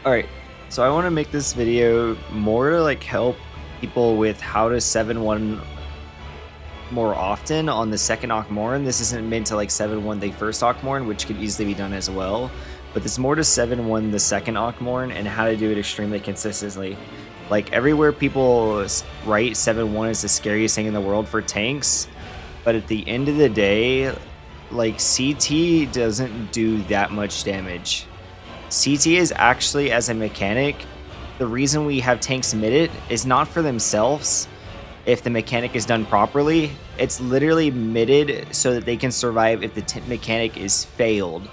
Alright, so I want to make this video more to like help people with how to 7-1 more often on the second Akh Morn. This isn't meant to like 7-1 the first Akh Morn, which could easily be done as well. But it's more to 7-1 the second Akh Morn and how to do it extremely consistently. Like everywhere people write 7-1 is the scariest thing in the world for tanks. But at the end of the day, like CT doesn't do that much damage. CT is actually, as a mechanic, the reason we have tanks mid it is not for themselves. If the mechanic is done properly, it's literally midded so that they can survive if the mechanic is failed.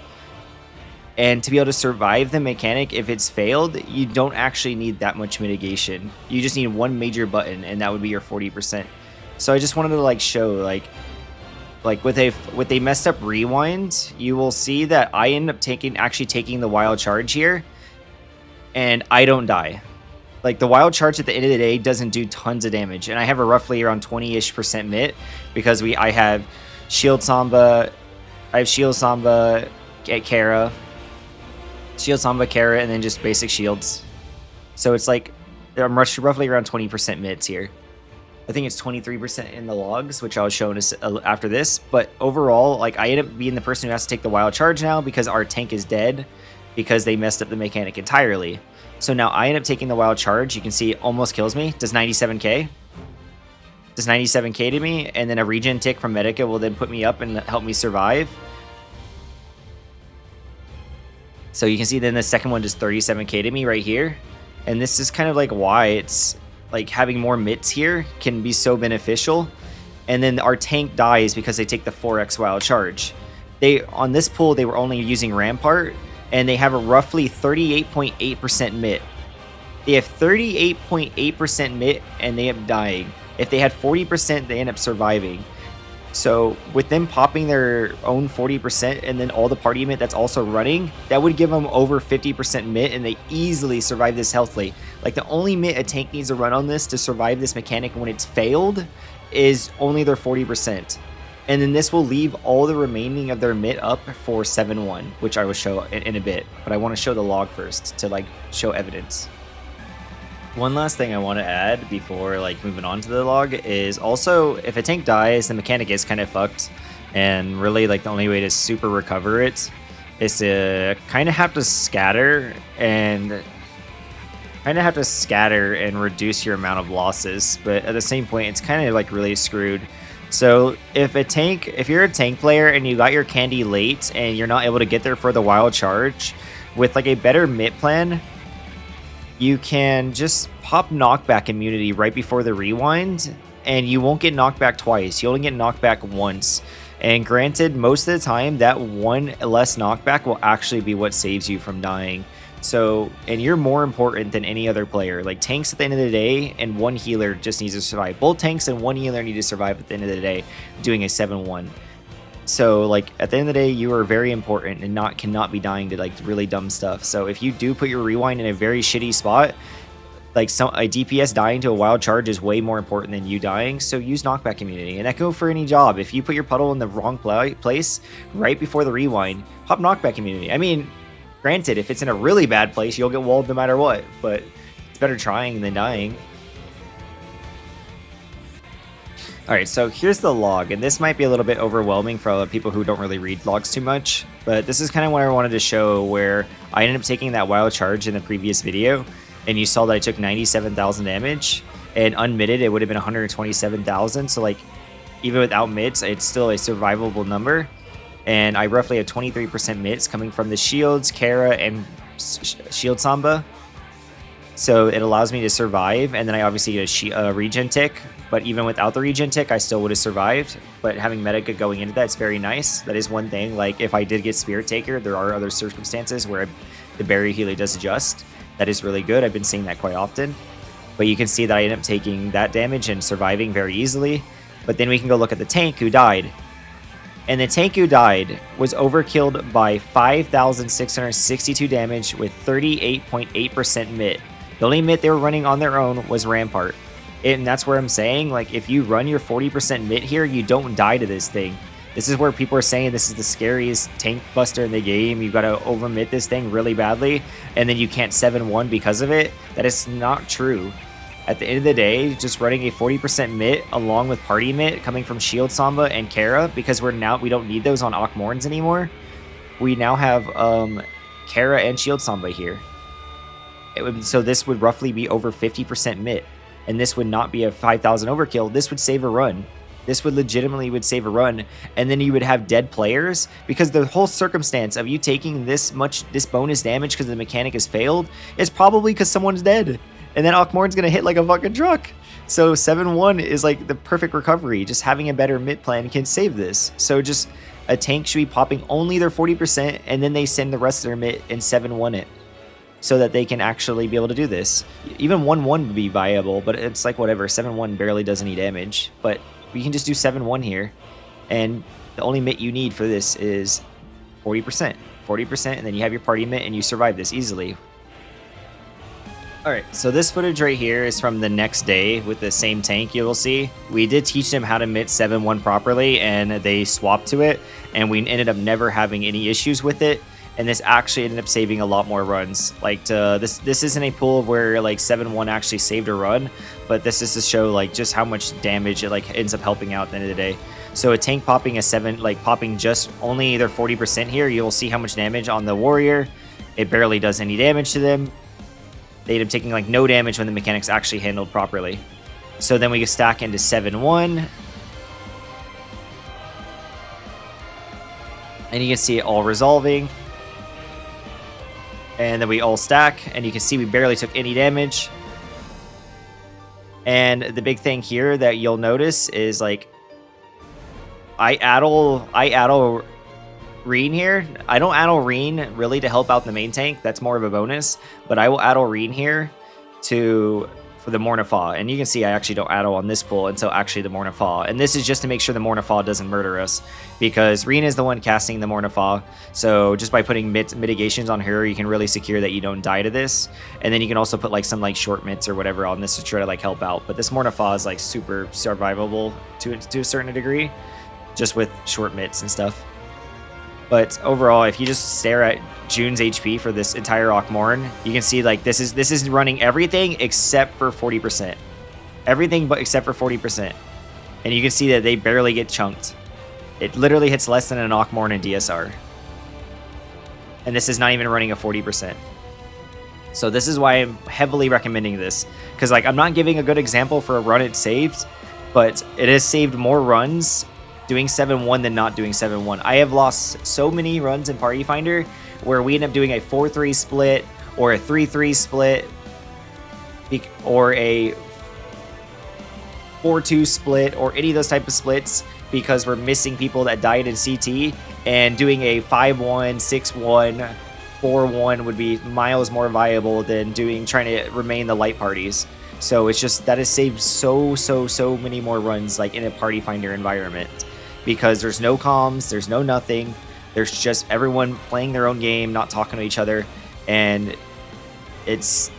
And to be able to survive the mechanic if it's failed, you don't actually need that much mitigation. You just need one major button, and that would be your 40%. So I just wanted to like show like with a messed up rewind, you will see that I end up actually taking the wild charge here, and I don't die. Like the wild charge at the end of the day doesn't do tons of damage, and I have a roughly around 20-ish% mitt because I have Shield Samba, Kara, Shield Samba, Kara, and then just basic shields. So it's like I'm roughly around 20% mitts here. I think it's 23% in the logs, which I'll show after this. But overall, like I end up being the person who has to take the wild charge now because our tank is dead because they messed up the mechanic entirely. So now I end up taking the wild charge. You can see it almost kills me. Does 97k. Does 97k to me, and then a regen tick from Medica will then put me up and help me survive. So you can see then the second one does 37k to me right here. And this is kind of like why it's like having more mitts here can be so beneficial. And then our tank dies because they take the 4x wild charge. On this pool, they were only using Rampart, and they have a roughly 38.8% mitt. They have 38.8% mitt, and they end up dying. If they had 40%, they end up surviving. So with them popping their own 40% and then all the party mitt that's also running, that would give them over 50% mitt, and they easily survive this healthily. Like the only mitt a tank needs to run on this to survive this mechanic when it's failed is only their 40%. And then this will leave all the remaining of their mitt up for 7-1, which I will show in a bit. But I want to show the log first to like show evidence. One last thing I want to add before like moving on to the log is also if a tank dies, the mechanic is kind of fucked, and really like the only way to super recover it is to kind of have to scatter and reduce your amount of losses. But at the same point, it's kind of like really screwed. So if you're a tank player and you got your candy late and you're not able to get there for the wild charge, with like a better mitt plan, you can just pop knockback immunity right before the rewind, and you won't get knocked back twice. You only get knocked back once. And granted, most of the time, that one less knockback will actually be what saves you from dying. So, and you're more important than any other player. Like tanks at the end of the day, and one healer just needs to survive. Both tanks and one healer need to survive at the end of the day, doing a 7-1. So like at the end of the day, you are very important and cannot be dying to like really dumb stuff. So if you do put your rewind in a very shitty spot, like a DPS dying to a wild charge is way more important than you dying. So use knockback immunity, and that go for any job. If you put your puddle in the wrong place right before the rewind, pop knockback immunity. I mean, granted, if it's in a really bad place, you'll get walled no matter what, but it's better trying than dying. Alright, so here's the log, and this might be a little bit overwhelming for people who don't really read logs too much, but this is kind of what I wanted to show, where I ended up taking that wild charge in the previous video, and you saw that I took 97,000 damage, and unmitted it would have been 127,000, so like, even without mitts, it's still a survivable number, and I roughly have 23% mitts coming from the shields, Kara, and Shield Samba. So it allows me to survive, and then I obviously get a regen tick, but even without the regen tick, I still would have survived. But having Medica going into that's very nice. That is one thing. Like if I did get Spirit Taker, there are other circumstances where the barrier healer does adjust. That is really good. I've been seeing that quite often. But you can see that I end up taking that damage and surviving very easily. But then we can go look at the tank who died. And the tank who died was overkilled by 5,662 damage with 38.8% mitt. The only mitt they were running on their own was Rampart. And that's where I'm saying, like, if you run your 40% mitt here, you don't die to this thing. This is where people are saying this is the scariest tank buster in the game. You've got to overmit this thing really badly, and then you can't 7-1 because of it. That is not true. At the end of the day, just running a 40% mit along with party mit coming from Shield Samba and Kara, because we don't need those on Akh Morns anymore. We now have Kara and Shield Samba here. So this would roughly be over 50% mit, and this would not be a 5,000 overkill. This would save a run. This would legitimately save a run, and then you would have dead players, because the whole circumstance of you taking this bonus damage because the mechanic has failed is probably because someone's dead, and then Akh Morn's gonna hit like a fucking truck. So 7-1 is like the perfect recovery. Just having a better mid plan can save this. So just a tank should be popping only their 40%, and then they send the rest of their mid and 7-1 it, so that they can actually be able to do this. Even 1-1 would be viable, but it's like whatever. 7-1 barely does any damage, but you can just do 7-1 here, and the only mit you need for this is 40%. 40%, and then you have your party mit, and you survive this easily. Alright, so this footage right here is from the next day with the same tank. You will see we did teach them how to mit 7-1 properly, and they swapped to it, and we ended up never having any issues with it. And this actually ended up saving a lot more runs. Like this isn't a pool where like 7-1 actually saved a run, but this is to show like just how much damage it like ends up helping out at the end of the day. So a tank popping popping just only their 40% here, you will see how much damage on the warrior. It barely does any damage to them. They end up taking like no damage when the mechanics actually handled properly. So then we can stack into 7-1. And you can see it all resolving. And then we all stack, and you can see we barely took any damage. And the big thing here that you'll notice is like I addle Reen here. I don't addle Reen really to help out the main tank. That's more of a bonus. But I will addle Reen here for the Mornafa. And you can see I actually don't addle on this pool until actually the Mornafa. And this is just to make sure the Mornafa doesn't murder us, because Reen is the one casting the Mornafa. So just by putting mitigations on her, you can really secure that you don't die to this. And then you can also put like some like short mits or whatever on this to try to like help out. But this Mornafa is like super survivable to a certain degree, just with short mits and stuff. But overall, if you just stare at June's HP for this entire Akh Morn, you can see like this is running everything except for 40%. Everything but except for 40%. And you can see that they barely get chunked. It literally hits less than an Akh Morn in DSR. And this is not even running a 40%. So this is why I'm heavily recommending this. Because like I'm not giving a good example for a run it saved, but it has saved more runs doing 7-1 than not doing 7-1. I have lost so many runs in Party Finder where we end up doing a 4-3 split or a 3-3 split or a 4-2 split or any of those type of splits because we're missing people that died in CT, and doing a 5-1, 6-1, 4-1 would be miles more viable than trying to remain the light parties. So it's just that has saved so many more runs like in a Party Finder environment. Because there's no comms, there's no nothing, there's just everyone playing their own game, not talking to each other, and it's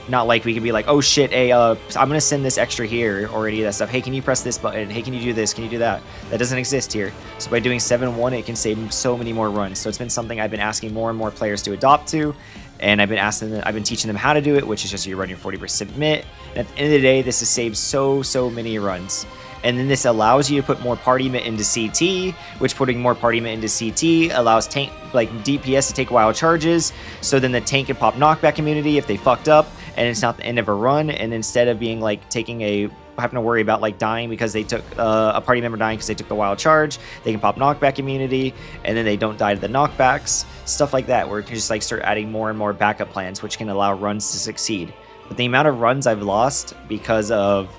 not like we can be like, oh shit, hey, I'm gonna send this extra here or any of that stuff. Hey, can you press this button? Hey, can you do this? Can you do that? That doesn't exist here. So by doing 7-1, it can save so many more runs. So it's been something I've been asking more and more players to adopt to, and I've been teaching them how to do it, which is just you run your 40% mit. And at the end of the day, this has saved so many runs. And then this allows you to put more party mit into CT, which putting more party mit into CT allows tank like DPS to take wild charges. So then the tank can pop knockback immunity if they fucked up, and it's not the end of a run. And instead of being like having to worry about like dying because they took a party member dying because they took the wild charge, they can pop knockback immunity, and then they don't die to the knockbacks, stuff like that, where you can just like start adding more and more backup plans, which can allow runs to succeed. But the amount of runs I've lost because of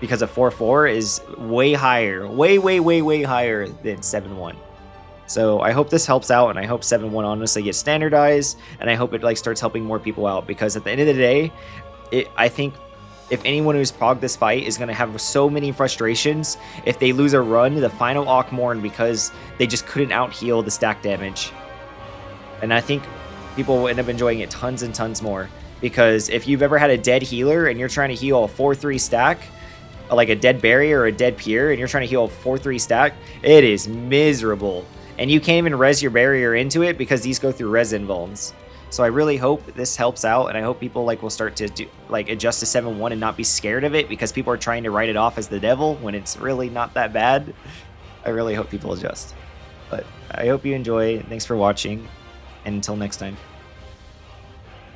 4-4 is way higher, way higher than 7-1. So I hope this helps out, and I hope 7-1 honestly gets standardized, and I hope it like starts helping more people out, because at the end of the day, I think if anyone who's progged this fight is going to have so many frustrations if they lose a run to the final Akh Morn because they just couldn't out heal the stack damage. And I think people will end up enjoying it tons and tons more, because if you've ever had a dead healer and you're trying to heal a 4-3 stack, like a dead barrier or a dead pier and you're trying to heal a 4-3 stack, it is miserable. And you can't even res your barrier into it because these go through res invulns. So I really hope this helps out, and I hope people like will start to do like adjust to 7-1 and not be scared of it, because people are trying to write it off as the devil when it's really not that bad. I really hope people adjust. But I hope you enjoy. Thanks for watching, and until next time.